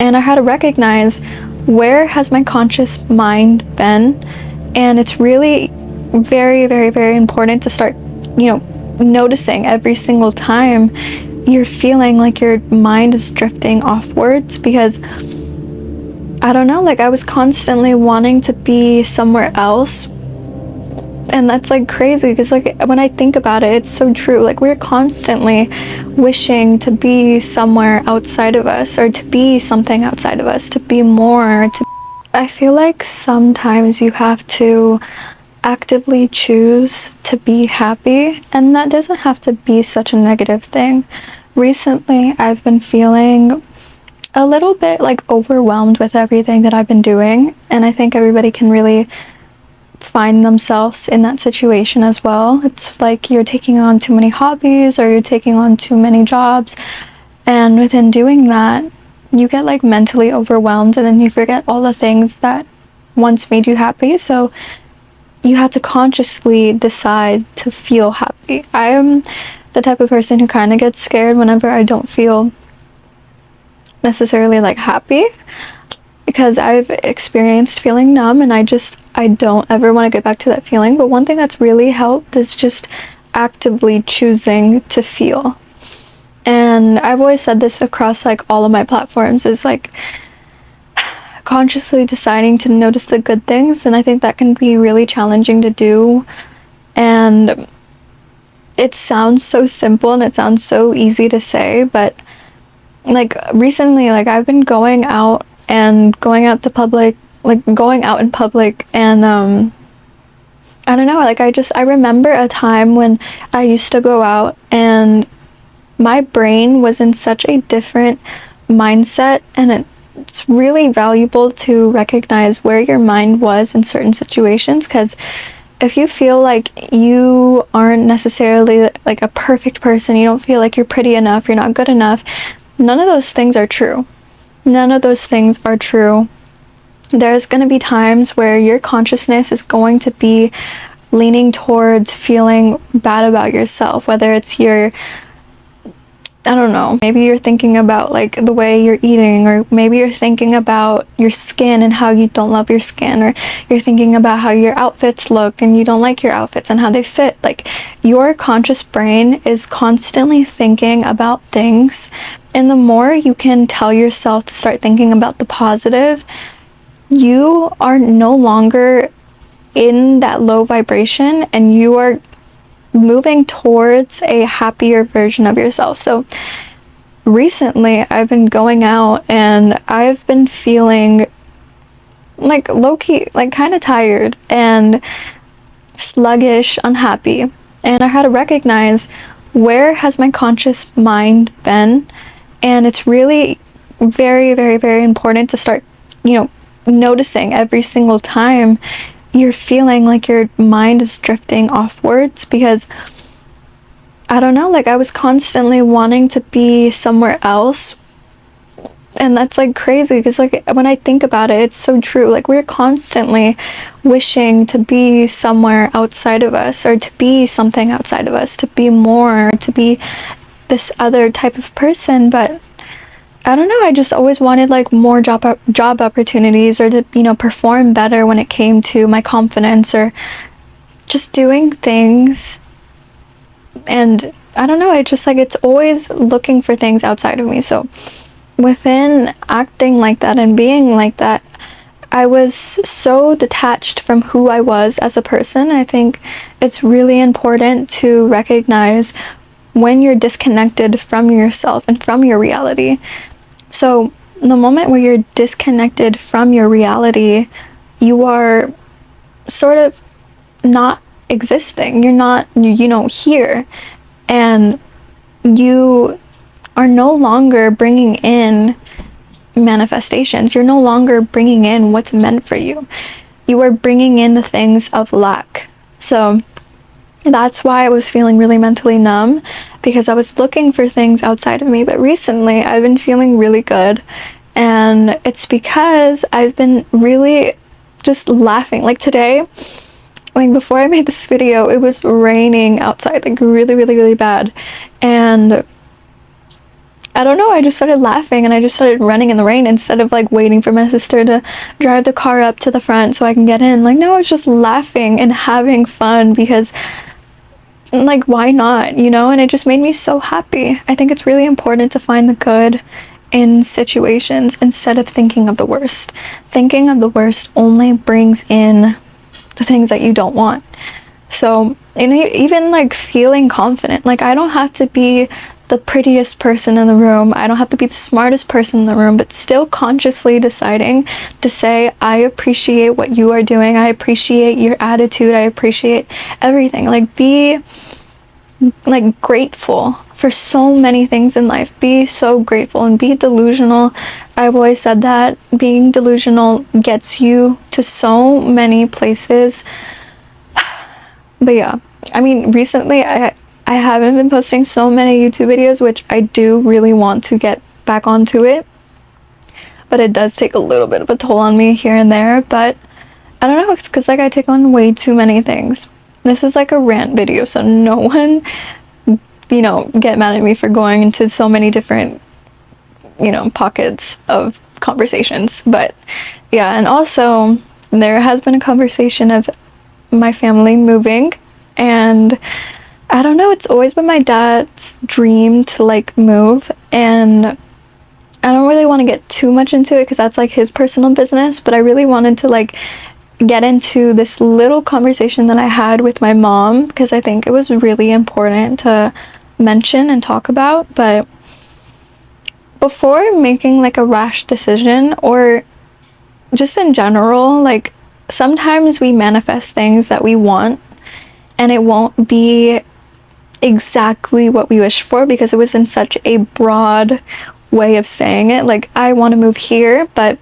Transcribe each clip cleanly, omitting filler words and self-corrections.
and I had to recognize, where has my conscious mind been? And it's really very, very, very important to start, noticing every single time you're feeling like your mind is drifting offwards, because I don't know, like I was constantly wanting to be somewhere else. And that's like crazy, because like when I think about it, it's so true. Like we're constantly wishing to be somewhere outside of us, or to be something outside of us, to be more. I feel like sometimes you have to actively choose to be happy, and that doesn't have to be such a negative thing. Recently, I've been feeling a little bit like overwhelmed with everything that I've been doing, and I think everybody can really find themselves in that situation as well. It's like you're taking on too many hobbies, or you're taking on too many jobs, and within doing that, you get like mentally overwhelmed, and then you forget all the things that once made you happy. So you have to consciously decide to feel happy. I am the type of person who kind of gets scared whenever I don't feel necessarily like happy, because I've experienced feeling numb, and I don't ever want to get back to that feeling. But one thing that's really helped is just actively choosing to feel. And I've always said this across like all of my platforms, is like consciously deciding to notice the good things. And I think that can be really challenging to do. And it sounds so simple and it sounds so easy to say, but like recently, like I've been going out to public, like going out in public, and I don't know, like I remember a time when I used to go out and my brain was in such a different mindset, and it's really valuable to recognize where your mind was in certain situations, because if you feel like you aren't necessarily like a perfect person, you don't feel like you're pretty enough, you're not good enough, none of those things are true. None of those things are true. There's going to be times where your consciousness is going to be leaning towards feeling bad about yourself, whether it's I don't know, maybe you're thinking about like the way you're eating, or maybe you're thinking about your skin and how you don't love your skin, or you're thinking about how your outfits look and you don't like your outfits and how they fit. Like your conscious brain is constantly thinking about things, and the more you can tell yourself to start thinking about the positive, you are no longer in that low vibration, and you are moving towards a happier version of yourself. So recently I've been going out and I've been feeling like low-key, like kind of tired and sluggish, unhappy. And I had to recognize, where has my conscious mind been? And it's really very, very, very important to start, noticing every single time you're feeling like your mind is drifting offwards, because I don't know, like I was constantly wanting to be somewhere else. And that's like crazy, because like when I think about it, it's so true. Like we're constantly wishing to be somewhere outside of us, or to be something outside of us, to be more, to be this other type of person. But I don't know, I just always wanted like more job opportunities, or to, perform better when it came to my confidence, or just doing things. And I don't know, it's just like it's always looking for things outside of me. So within acting like that and being like that, I was so detached from who I was as a person. I think it's really important to recognize when you're disconnected from yourself and from your reality. So the moment where you're disconnected from your reality, you are sort of not existing. You're not, here. And you are no longer bringing in manifestations. You're no longer bringing in what's meant for you. You are bringing in the things of lack. So that's why I was feeling really mentally numb, because I was looking for things outside of me. But recently I've been feeling really good, and it's because I've been really just laughing. Like today, like before I made this video, it was raining outside, like really, really, really bad, and I don't know, I just started laughing and I just started running in the rain instead of like waiting for my sister to drive the car up to the front so I can get in. Like, no, I was just laughing and having fun because, like, why not, you know? And it just made me so happy. I think it's really important to find the good in situations instead of thinking of the worst. Thinking of the worst only brings in the things that you don't want. So, and even like feeling confident, like I don't have to be the prettiest person in the room, I don't have to be the smartest person in the room, but still consciously deciding to say, I appreciate what you are doing, I appreciate your attitude, I appreciate everything. Like, be like grateful for so many things in life. Be so grateful and be delusional. I've always said that being delusional gets you to so many places. But yeah, I mean, recently I haven't been posting so many YouTube videos, which I do really want to get back onto it. But it does take a little bit of a toll on me here and there. But I don't know, it's because like I take on way too many things. This is like a rant video, so no one, you know, get mad at me for going into so many different, you know, pockets of conversations. But yeah, and also there has been a conversation of my family moving, and I don't know, it's always been my dad's dream to like move, and I don't really want to get too much into it because that's like his personal business, but I really wanted to like get into this little conversation that I had with my mom because I think it was really important to mention and talk about. But before making like a rash decision, or just in general, like sometimes we manifest things that we want and it won't be exactly what we wish for because it was in such a broad way of saying it. Like, I want to move here, but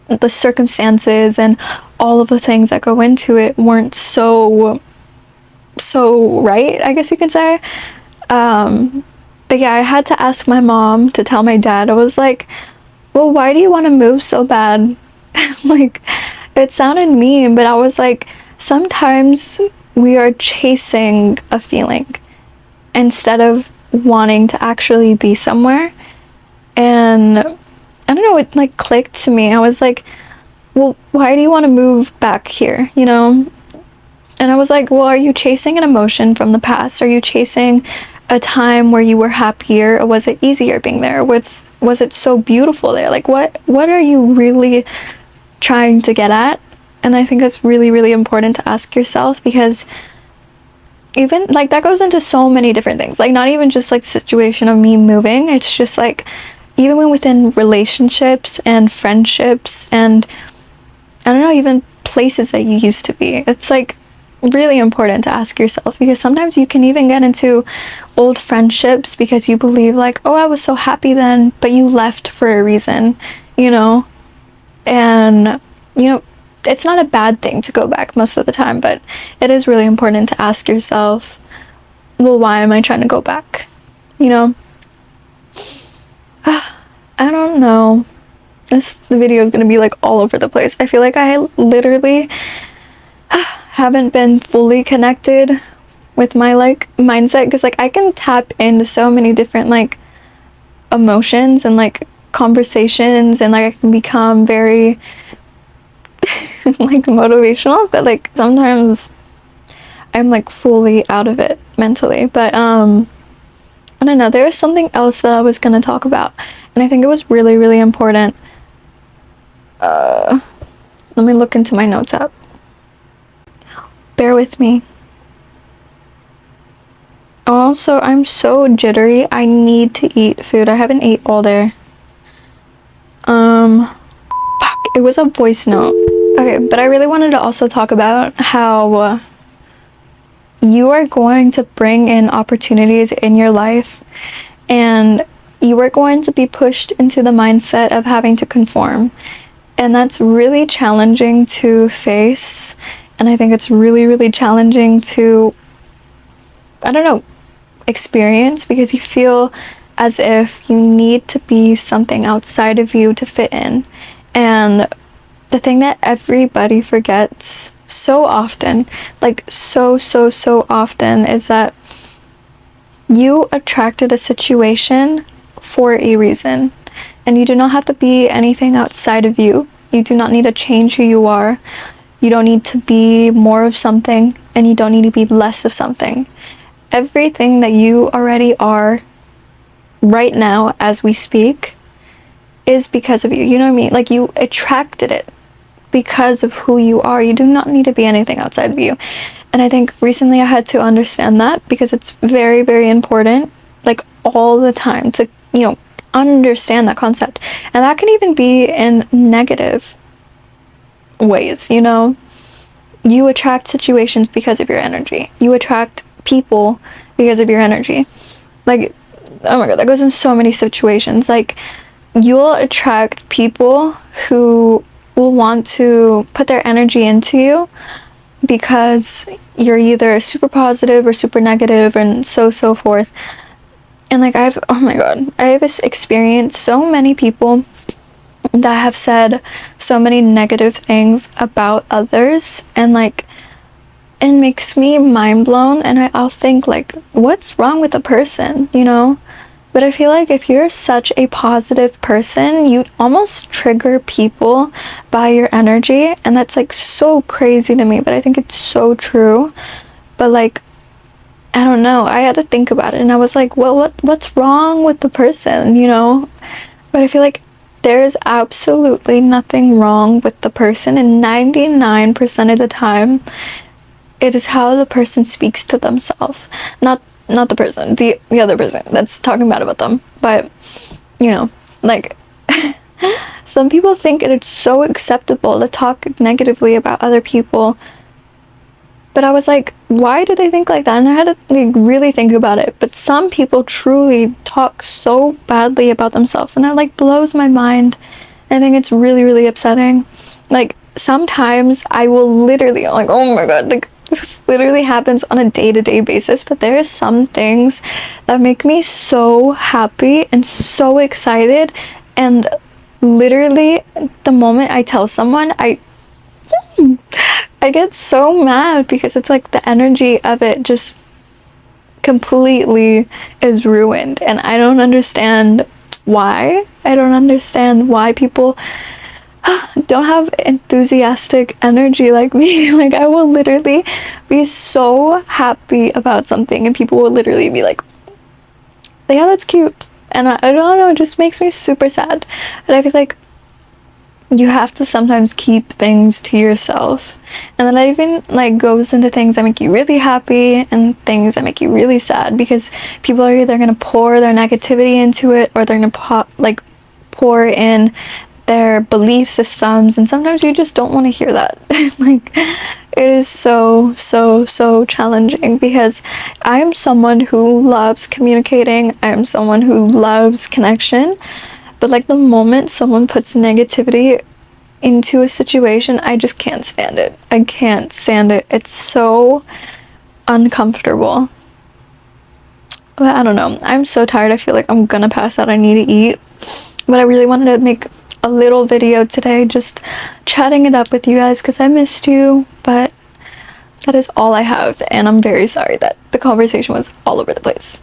the circumstances and all of the things that go into it weren't so right, I guess you could say. But yeah, I had to ask my mom to tell my dad. I was like, well, why do you want to move so bad? Like, it sounded mean, but I was like, sometimes we are chasing a feeling instead of wanting to actually be somewhere. And I don't know, it like clicked to me. I was like, well, why do you want to move back here, you know? And I was like, well, are you chasing an emotion from the past? Are you chasing a time where you were happier, or was it easier being there? Was it so beautiful there? Like, what are you really trying to get at? And I think that's really, really important to ask yourself, because even like that goes into so many different things. Like, not even just like the situation of me moving, it's just like even within relationships and friendships and I don't know, even places that you used to be. It's like really important to ask yourself, because sometimes you can even get into old friendships because you believe like, oh, I was so happy then, but you left for a reason, you know? And, you know, it's not a bad thing to go back most of the time, but it is really important to ask yourself, well, why am I trying to go back? You know? I don't know. This video is gonna be like all over the place. I feel like I literally haven't been fully connected with my like mindset, because like I can tap into so many different like emotions and like conversations, and like I can become very like motivational, but like sometimes I'm like fully out of it mentally. But I don't know, there was something else that I was gonna talk about, and I think it was really, really important. Let me look into my notes app. Bear with me. Also, I'm so jittery. I need to eat food. I haven't ate all day. Fuck, it was a voice note. Okay, but I really wanted to also talk about how you are going to bring in opportunities in your life, and you are going to be pushed into the mindset of having to conform. And that's really challenging to face. And I think it's really, really challenging to, I don't know, experience, because you feel as if you need to be something outside of you to fit in. And the thing that everybody forgets so often, like so often, is that you attracted a situation for a reason. And you do not have to be anything outside of you. You do not need to change who you are. You don't need to be more of something, and you don't need to be less of something. Everything that you already are right now as we speak is because of you. You know what I mean? Like, you attracted it because of who you are. You do not need to be anything outside of you. And I think recently I had to understand that, because it's very, very important, like all the time, to, understand that concept. And that can even be in negative ways, You attract situations because of your energy. You attract people because of your energy. Like, oh my god, that goes in so many situations. Like, you'll attract people who will want to put their energy into you because you're either super positive or super negative, and so forth. And like, I've experienced so many people that have said so many negative things about others, and like, it makes me mind blown, and I'll think like, what's wrong with the person, But I feel like if you're such a positive person, you almost trigger people by your energy, and that's like so crazy to me, but I think it's so true. But like, I don't know, I had to think about it, and I was like, well, what's wrong with the person, But I feel like there's absolutely nothing wrong with the person, and 99% of the time, it is how the person speaks to themselves. Not the person, the other person that's talking bad about them. But, like, some people think it's so acceptable to talk negatively about other people. But I was like, why do they think like that? And I had to like, really think about it. But some people truly talk so badly about themselves, and it like blows my mind. I think it's really, really upsetting. Like, sometimes I will literally, like, oh my god, like, this literally happens on a day-to-day basis, but there are some things that make me so happy and so excited, and literally the moment I tell someone, I get so mad, because it's like the energy of it just completely is ruined, and I don't understand why. I don't understand why people don't have enthusiastic energy like me. Like, I will literally be so happy about something, and people will literally be like, yeah, that's cute. And I don't know, it just makes me super sad. And I feel like you have to sometimes keep things to yourself. And then that even like goes into things that make you really happy and things that make you really sad, because people are either gonna pour their negativity into it, or they're gonna pour in their belief systems, and sometimes you just don't want to hear that. Like, it is so challenging, because I am someone who loves communicating. I am someone who loves connection, but like, the moment someone puts negativity into a situation, I just can't stand it. I can't stand it. It's so uncomfortable. But I don't know, I'm so tired. I feel like I'm gonna pass out. I need to eat. But I really wanted to make a little video today, just chatting it up with you guys, because I missed you. But that is all I have, and I'm very sorry that the conversation was all over the place.